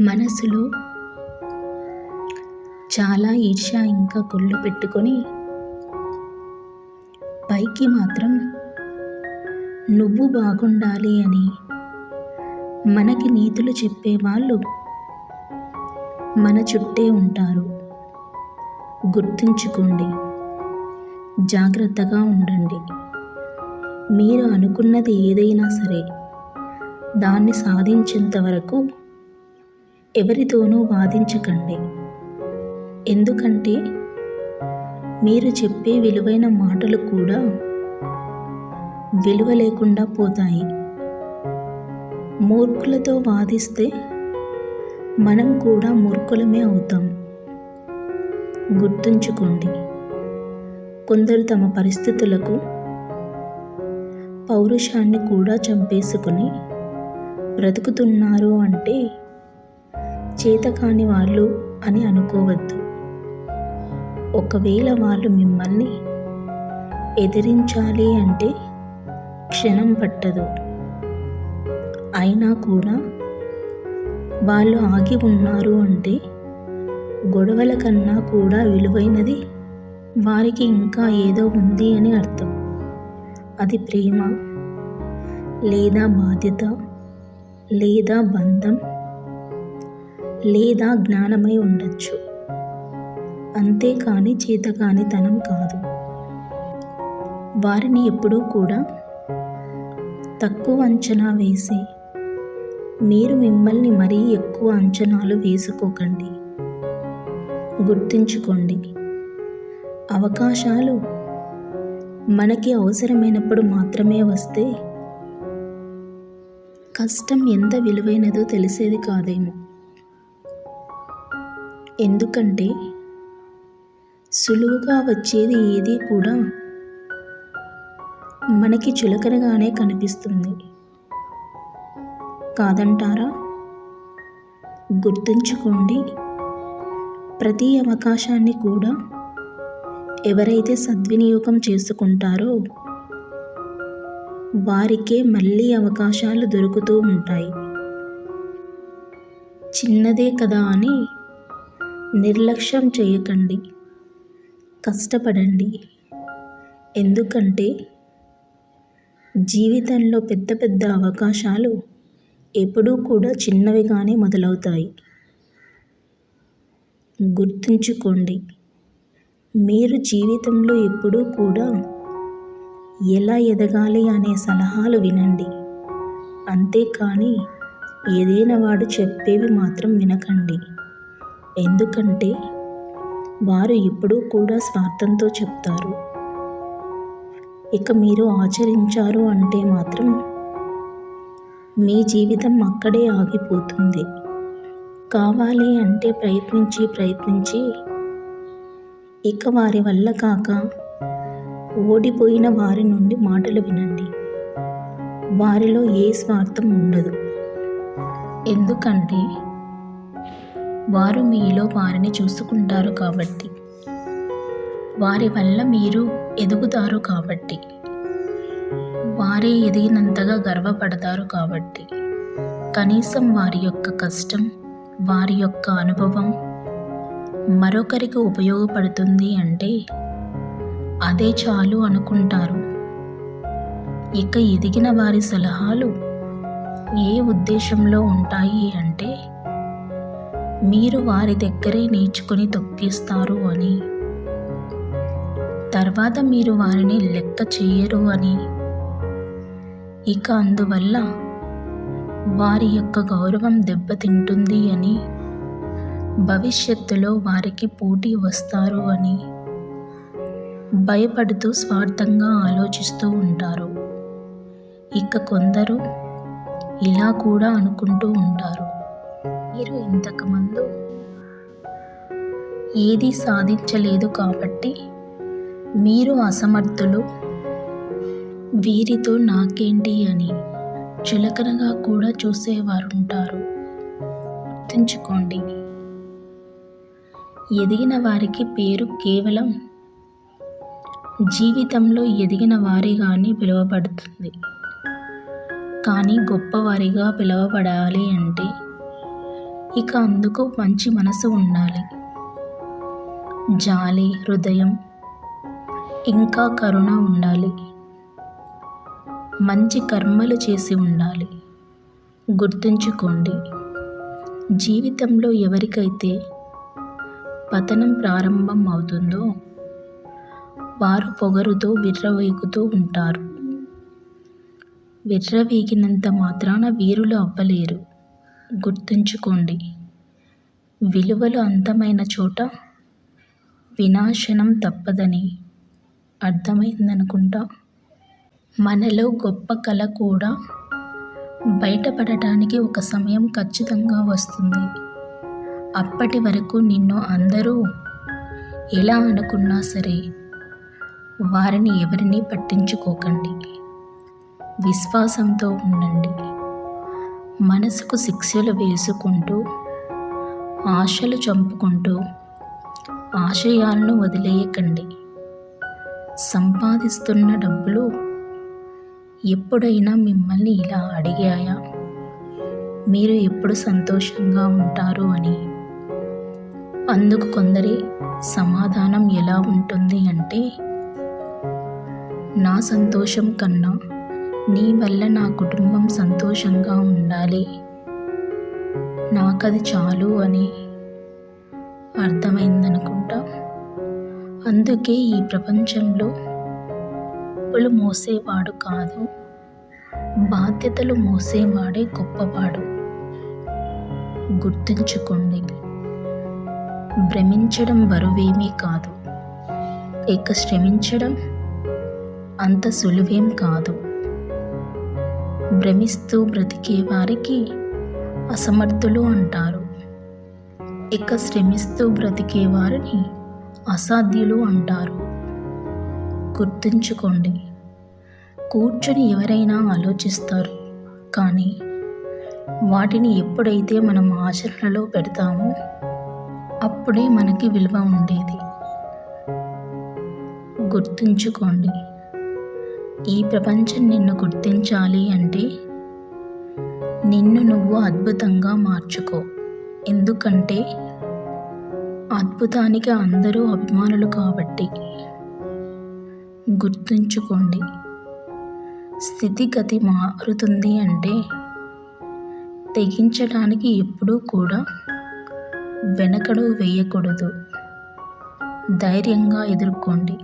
మనసులో చాలా ఈర్ష్య ఇంకా కుళ్ళు పెట్టుకొని పైకి మాత్రం నువ్వు బాగుండాలి అని మనకి నీతులు చెప్పేవాళ్ళు మన చుట్టే ఉంటారు. గుర్తుంచుకోండి, జాగ్రత్తగా ఉండండి. మీరు అనుకున్నది ఏదైనా సరే దాన్ని సాధించేంత వరకు ఎవరితోనూ వాదించకండి. ఎందుకంటే మీరు చెప్పే విలువైన మాటలు కూడా విలువ లేకుండా పోతాయి. మూర్ఖులతో వాదిస్తే మనం కూడా మూర్ఖులమే అవుతాం. గుర్తుంచుకోండి, కొందరు తమ పరిస్థితులకు పౌరుషాన్ని కూడా చంపేసుకొని బ్రతుకుతున్నారు అంటే చేతకాని వాళ్ళు అని అనుకోవద్దు. ఒకవేళ వాళ్ళు మిమ్మల్ని ఎదిరించాలి అంటే క్షణం పట్టదు. అయినా కూడా వాళ్ళు ఆగి ఉన్నారు అంటే గొడవల కన్నా కూడా విలువైనది వారికి ఇంకా ఏదో ఉంది అని అర్థం. అది ప్రేమ, లేదా బాధ్యత, లేదా బంధం, లేదా జ్ఞానమై ఉండొచ్చు. అంతేకాని చేతకానితనం కాదు. వారిని ఎప్పుడూ కూడా తక్కువ అంచనా వేసి మీరు మిమ్మల్ని మరీ ఎక్కువ అంచనాలు వేసుకోకండి. గుర్తుంచుకోండి, అవకాశాలు మనకి అవసరమైనప్పుడు మాత్రమే వస్తే కష్టం ఎంత విలువైనదో తెలిసేది కాదేమో. ఎందుకంటే సులువుగా వచ్చేది ఏది కూడా మనకి చులకనగానే కనిపిస్తుంది, కాదంటారా? గుర్తుంచుకోండి, ప్రతి అవకాశాన్ని కూడా ఎవరైతే సద్వినియోగం చేసుకుంటారో వారికే మళ్ళీ అవకాశాలు దొరుకుతూ ఉంటాయి. చిన్నదే కదా అని నిర్లక్ష్యం చేయకండి, కష్టపడండి. ఎందుకంటే జీవితంలో పెద్ద పెద్ద అవకాశాలు ఎప్పుడూ కూడా చిన్నవిగానే మొదలవుతాయి. గుర్తుంచుకోండి, మీరు జీవితంలో ఎప్పుడూ కూడా ఎలా ఎదగాలి అనే సలహాలు వినండి. అంతేకాని ఏదైనా వాడు చెప్పేవి మాత్రం వినకండి. ఎందుకంటే వారు ఎప్పుడూ కూడా స్వార్థంతో చెప్తారు. ఇక మీరు ఆచరించారు అంటే మాత్రం మీ జీవితం అక్కడే ఆగిపోతుంది. కావాలి అంటే ప్రయత్నించి ఇక వారి వల్ల కాక ఓడిపోయిన వారి నుండి మాటలు వినండి. వారిలో ఏ స్వార్థం ఉండదు. ఎందుకంటే వారు మీలో వారిని చూసుకుంటారు కాబట్టి, వారి వల్ల మీరు ఎదుగుతారు కాబట్టి, వారే ఎదిగినంతగా గర్వపడతారు కాబట్టి, కనీసం వారి యొక్క కష్టం, వారి యొక్క అనుభవం మరొకరికి ఉపయోగపడుతుంది అంటే అదే చాలు అనుకుంటారు. ఇక ఎదిగిన వారి సలహాలు ఏ ఉద్దేశంలో ఉంటాయి అంటే మీరు వారి దగ్గరే నేర్చుకొని తొక్కేస్తారు అని, తర్వాత మీరు వారిని లెక్క చేయరు అని, ఇక అందువల్ల వారి యొక్క గౌరవం దెబ్బతింటుంది అని, భవిష్యత్తులో వారికి పోటీ వస్తారు అని భయపడుతూ స్వార్థంగా ఆలోచిస్తూ ఉంటారు. ఇక కొందరు ఇలా కూడా అనుకుంటూ ఉంటారు, మీరు ఇంతకుముందు ఏదీ సాధించలేదు కాబట్టి మీరు అసమర్థులు, వీరితో నాకేంటి అని చులకనగా కూడా చూసేవారుంటారు. గుర్తుంచుకోండి, ఎదిగిన వారికి పేరు కేవలం జీవితంలో ఎదిగిన వారిగానే పిలువబడుతుంది. కానీ గొప్పవారిగా పిలువబడాలి అంటే ఇక అందుకు మంచి మనసు ఉండాలి. జాలి హృదయం ఇంకా కరుణ ఉండాలి. మంచి కర్మలు చేసి ఉండాలి. గుర్తుంచుకోండి, జీవితంలో ఎవరికైతే పతనం ప్రారంభం అవుతుందో వారు పొగరుతో విర్రవీగుతూ ఉంటారు. విర్రవీగినంత మాత్రాన వీరులు అవ్వలేరు. గుర్తుంచుకోండి, విలువలు అంతమైన చోట వినాశనం తప్పదని అర్థమైందనుకుంటా. మనలో గొప్ప కళ కూడా బయటపడటానికి ఒక సమయం ఖచ్చితంగా వస్తుంది. అప్పటి వరకు నిన్ను అందరూ ఎలా అనుకున్నా సరే వారిని ఎవరిని పట్టించుకోకండి. విశ్వాసంతో ఉండండి. మనసుకు శిక్షలు వేసుకుంటూ ఆశలు చంపుకుంటూ ఆశయాలను వదిలేయకండి. సంపాదిస్తున్న డబ్బులు ఎప్పుడైనా మిమ్మల్ని ఇలా అడిగాయా మీరు ఎప్పుడు సంతోషంగా ఉంటారు అని? అందుకు కొందరి సమాధానం ఎలా ఉంటుంది అంటే, నా సంతోషం కన్నా నీ వల్ల నా కుటుంబం సంతోషంగా ఉండాలి, నాకది చాలు అని అర్థమైందనుకుంటా. అందుకే ఈ ప్రపంచంలో డబ్బులు మోసేవాడు కాదు, బాధ్యతలు మోసేవాడే గొప్పవాడు. గుర్తుంచుకోండి, భ్రమించడం బరువేమీ కాదు, ఇక శ్రమించడం అంత సులువేం కాదు. భ్రమిస్తూ బ్రతికే వారికి అసమర్థులు అంటారు. ఇక శ్రమిస్తూ బ్రతికే వారిని అసాధ్యులు అంటారు. గుర్తుంచుకోండి, కూర్చొని ఎవరైనా ఆలోచిస్తారు, కానీ వాటిని ఎప్పుడైతే మనం ఆచరణలో పెడతామో అప్పుడే మనకి విలువ ఉండేది. గుర్తుంచుకోండి, ఈ ప్రపంచం నిన్ను గుర్తించాలి అంటే నిన్ను నువ్వు అద్భుతంగా మార్చుకో. ఎందుకంటే అద్భుతానికి అందరూ అభిమానులు కాబట్టి. గుర్తుంచుకోండి, స్థితిగతి మారుతుంది అంటే తెగించడానికి ఎప్పుడూ కూడా వెనకడుగు వేయకూడదు. ధైర్యంగా ఎదుర్కోండి.